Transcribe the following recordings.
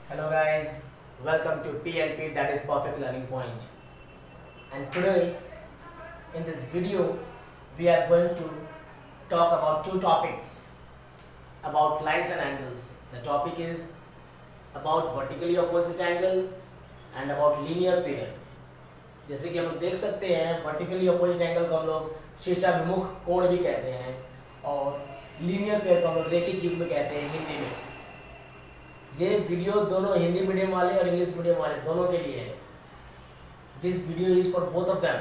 Hello guys, welcome to PLP, that is Perfect Learning Point. And today in this video we are going to talk about two topics about lines and angles. The topic is about vertically opposite angle and about linear pair. जैसे कि हम लोग देख सकते हैं vertically opposite angle को हम लोग शीर्षाभिमुख कोण भी कहते हैं और लीनियर पेयर को हम लोग रेखिक युग्म कहते हैं हिंदी में। ये वीडियो दोनों हिंदी मीडियम वाले और इंग्लिश मीडियम वाले दोनों के लिए है। This video is for both of them,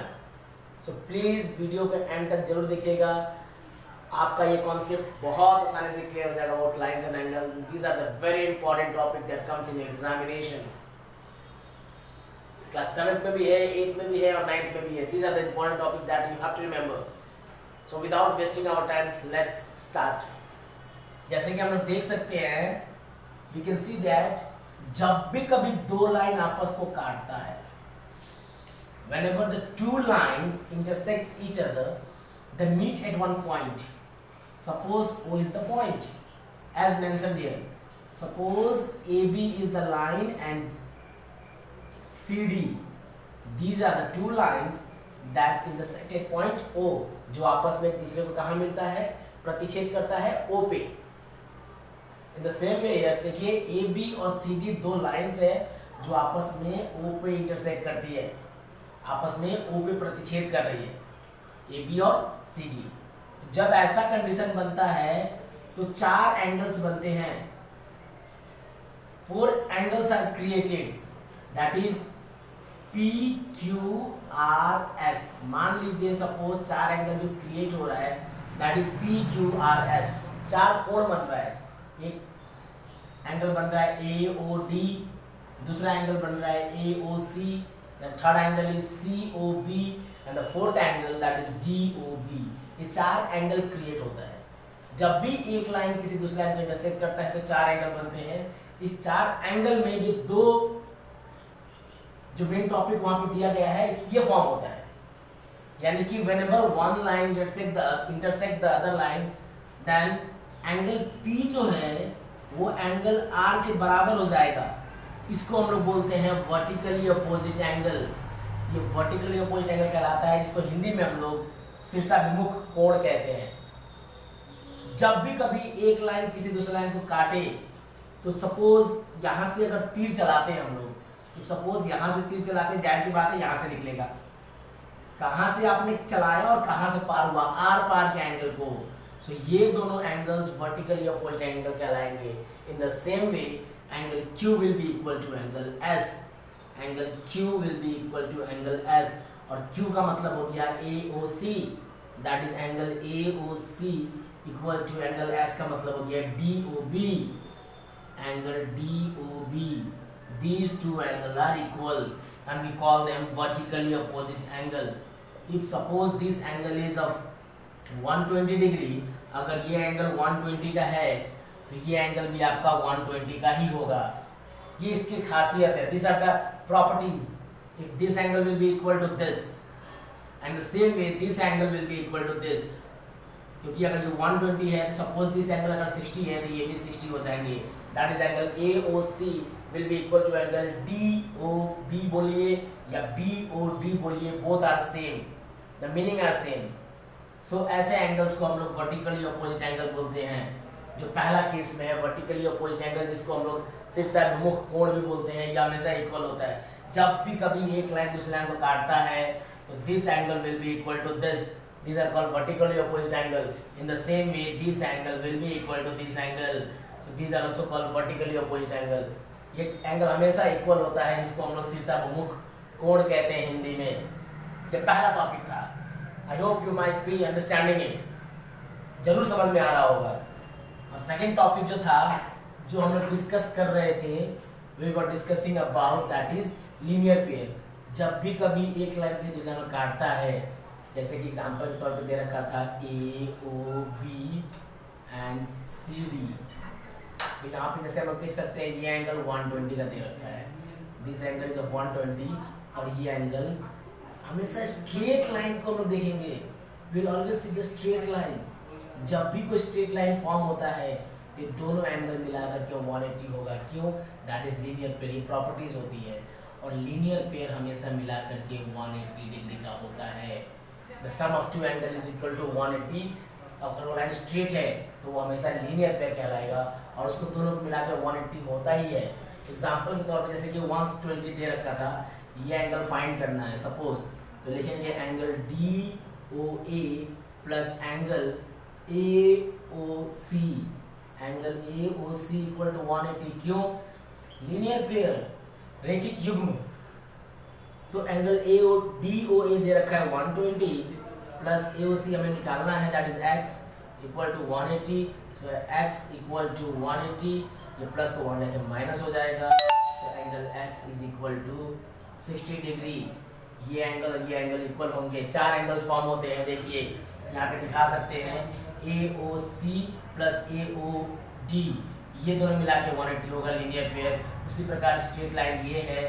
so please video के एंड तक जरूर देखिएगा। आपका ये कॉन्सेप्ट बहुत आसानी से क्लियर हो जाएगा about lines and angle. These are the very important topic that comes in examination. Class 7th में भी है, 8th में भी है और 9th में भी है। These are the important topic that you have to remember. So without wasting our time let's start. जैसे कि हम लोग देख सकते हैं, we can see that जब भी कभी दो लाइन आपस को काटता है, whenever the two lines intersect each other, they meet at one point. Suppose O is the point, as mentioned here. Suppose AB is the line and CD. These are the two lines that intersect at point O, जो आपस में एक दूसरे को कहाँ मिलता है, प्रतिच्छेद करता है O पे। इन द सेम वे देखिए ए बी और सी डी दो लाइंस है जो आपस में ओ पे इंटरसेक्ट करती है, आपस में ओ पे प्रतिच्छेद कर रही है ए बी और सी डी। जब ऐसा कंडीशन बनता है तो चार एंगल्स बनते हैं, 4 angles are created, that is P Q R S. मान लीजिए सपोज चार एंगल जो क्रिएट हो रहा है that is P Q R S. चार कोण बन रहा है, एक एंगल बन रहा है ए ओ डी, दूसरा एंगल बन रहा है A O C, the third angle is C O B and the fourth angle that is D O B. ये चार एंगल क्रिएट होता है। जब भी एक लाइन किसी दूसरे लाइन को इंटरसेक्ट करता है तो चार एंगल बनते हैं। इस चार एंगल में ये दो जो मेन टॉपिक वहां पे दिया गया है ये फॉर्म होता है, यानी कि whenever one line intersect the other line then angle P जो है वो एंगल R के बराबर हो जाएगा। इसको हम लोग बोलते हैं वर्टिकली अपोजिट एंगल। ये वर्टिकली अपोजिट एंगल कहलाता है, जिसको हिंदी में हम लोग शीर्षाभिमुख कोण कहते हैं। जब भी कभी एक लाइन किसी दूसरे लाइन को काटे तो सपोज यहाँ से अगर तीर चलाते हैं हम लोग, तो सपोज यहाँ से तीर चलाते हैं, जाहिर सी बात है यहाँ से निकलेगा। कहाँ से आपने चलाया और कहाँ से पार हुआ, आर पार के एंगल को। So, ये दोनों एंगल्स वर्टिकली अपोजिट एंगल कहलाएंगे। In the same way angle Q will be equal to angle S, angle Q will be equal to angle S, और Q का मतलब हो गया AOC, that is angle AOC equal to angle S का मतलब हो गया DOB, angle DOB। These two angles are equal and we call them vertically opposite angle. If suppose this angle is of 120 degree, अगर ये angle 120 का है तो ये एंगल भी आपका 120 का ही होगा। ये इसकी खासियत है। This are the properties. If this angle will be equal to this and the same way this angle will be equal to this, क्योंकि अगर ये 120 है तो सपोज दिस एंगल अगर 60 है तो ये भी 60 हो जाएंगे। That is angle AOC will be equal to angle DOB बोलिए या BOD बोलिए, both are same, the meaning are same. So ऐसे एंगल्स को हम लोग वर्टिकली अपोजिट एंगल बोलते हैं। जो पहला केस में है वर्टिकली अपोजिट एंगल, जिसको हम लोग शीर्षाभिमुख कोण भी बोलते हैं, यह हमेशा इक्वल होता है। जब भी कभी एक लाइन दूसरे लाइन को काटता है तो this angle will be equal to this, these are called vertically opposite angle. In the same way this angle will be equal to this angle, so these are also called vertically opposite angle. ये angle हमेशा equal होता है, जिसको हम लोग शीर्षाभिमुख कोण कहते हैं हिंदी में। ये पहला टॉपिक था। I hope you might be understanding it, जरूर समझ में आ रहा होगा। और सेकेंड टॉपिक जो था, जो हम लोग डिस्कस कर रहे थे, we were discussing about that is linear pair. जब भी कभी एक लाइन किसी दूसरे को काटता है, जैसे कि एग्जांपल के तौर पे दे रखा था AOB एंड CD, तो यहाँ पे जैसे हम लोग देख सकते हैं ये एंगल 120 का दे रखा है, दिस एंगल इज ऑफ 120, और ये एंगल हमेशा स्ट्रेट लाइन को हम लोग देखेंगे, will always see the straight line. जब भी कोई स्ट्रेट लाइन फॉर्म होता है ये दोनों एंगल मिलाकर के 180 होगा। क्यों? दैट इज लीनियर पेयर, ये प्रॉपर्टीज होती है। और लीनियर पेयर हमेशा मिला करके 180 डिग्री का होता है। The sum of two angle is equal to 180। अगर वो लाइन स्ट्रेट है तो वो हमेशा लीनियर पेयर कहलाएगा, और उसको दोनों को मिलाकर 180 होता ही है। एग्जाम्पल के तौर पर जैसे कि 120 दे रखा था, ये एंगल फाइंड करना है सपोज, तो लिखेंगे angle DOA plus angle AOC। Angle AOC equal to 180। क्यों? लीनियर पेयर, रैखिक युग्म। तो एंगल DOA दे रखा है 120 प्लस AOC हमें निकालना है, that is x equal to 180। So x equal to 180, ये प्लस को वहाँ जाके माइनस हो जाएगा। So angle x is equal to 60 degree. ये एंगल इक्वल होंगे। चार एंगल्स फॉर्म होते हैं, देखिए यहाँ पे दिखा सकते हैं AOC प्लस AOD, ये दोनों मिला के 180 होगा लीनियर पेयर। उसी प्रकार स्ट्रेट लाइन ये है,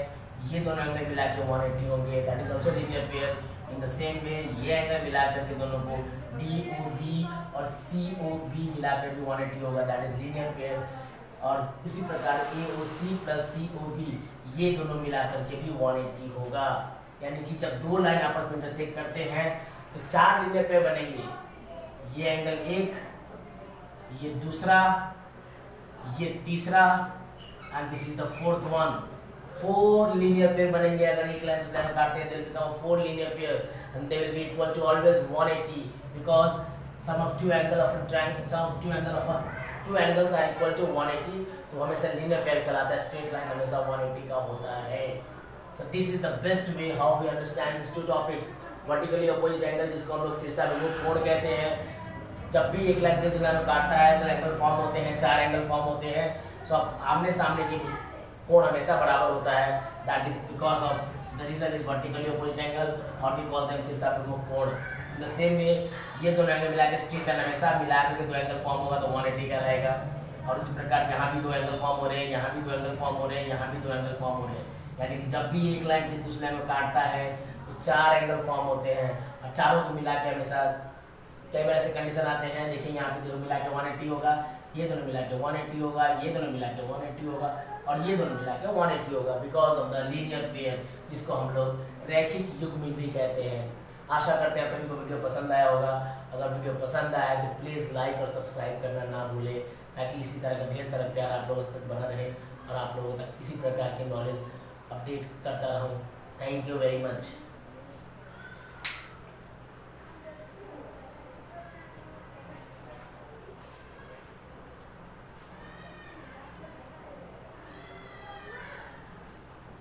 ये दोनों एंगल मिला के 180 होंगे, that is also linear pair. In the same वे ये एंगल मिला करके दोनों को DOB और COB मिला कर भी 180 होगा, दैट इज लीनियर पेयर। और इसी प्रकार AOC प्लस COB ये दोनों मिला करके भी 180 होगा। यानी कि जब दो लाइन आपस में इंटरसेक्ट करते हैं तो चार लीनियर पेयर बनेंगे। ये एंगल एक, ये दूसरा, ये तीसरा, and this is the fourth one. 4 linear pair बनेंगे। अगर एक लाइन दूसरी लाइन काटते हैं तो become 4 linear pair and they will be equal to always 180 because sum of two angle of a triangle, sum of two angles are equal to 180। तो हमेशा linear pair कहलाता है। स्ट्रेट लाइन हमेशा 180 का होता है। So this is the best way how we understand this two topics. Vertically opposite angle जिसको हम लोग शीर्षाभिमुख कोण कहते हैं। जब भी एक लाइन दूसरी लाइन काटता है तो एंगल फॉर्म होते हैं, चार एंगल फॉर्म होते हैं। सो आमने सामने की कोण हमेशा बराबर होता है, that is because of the reason is vertically opposite angle और वी कॉल देम शीर्षाभिमुख कोण। इन द सेम वे ये दोनों एंगल मिला के स्ट्रेट लाइन हमेशा मिला करके दो एंगल फॉर्म होगा तो 180 का रहेगा। और इसी प्रकार यहाँ भी दो एंगल फॉर्म हो रहे हैं, यहाँ भी दो एंगल फॉर्म हो रहे हैं, यहाँ भी दो एंगल फॉर्म हो रहे हैं। यानी कि जब भी एक लाइन किसी दूसरी लाइन को काटता है तो चार एंगल फॉर्म होते हैं, और चारों को मिला के हमेशा कई बार ऐसे कंडीशन आते हैं। देखिए यहाँ पे दोनों मिला के 180 होगा, ये दोनों मिला के 180 होगा, ये दोनों मिला के 180 होगा, और ये दोनों मिला के 180 होगा because of the linear pair, जिसको हम लोग रैखिक युग्म भी कहते हैं। आशा करते हैं आप सभी को वीडियो पसंद आया होगा। अगर वीडियो पसंद आया तो प्लीज़ लाइक और सब्सक्राइब करना ना भूलें, ताकि इसी तरह का ढेर सारा प्यार आप लोगों तक बना रहे और आप लोगों तक इसी प्रकार की नॉलेज अपडेट करता रहूँ। Thank you very much.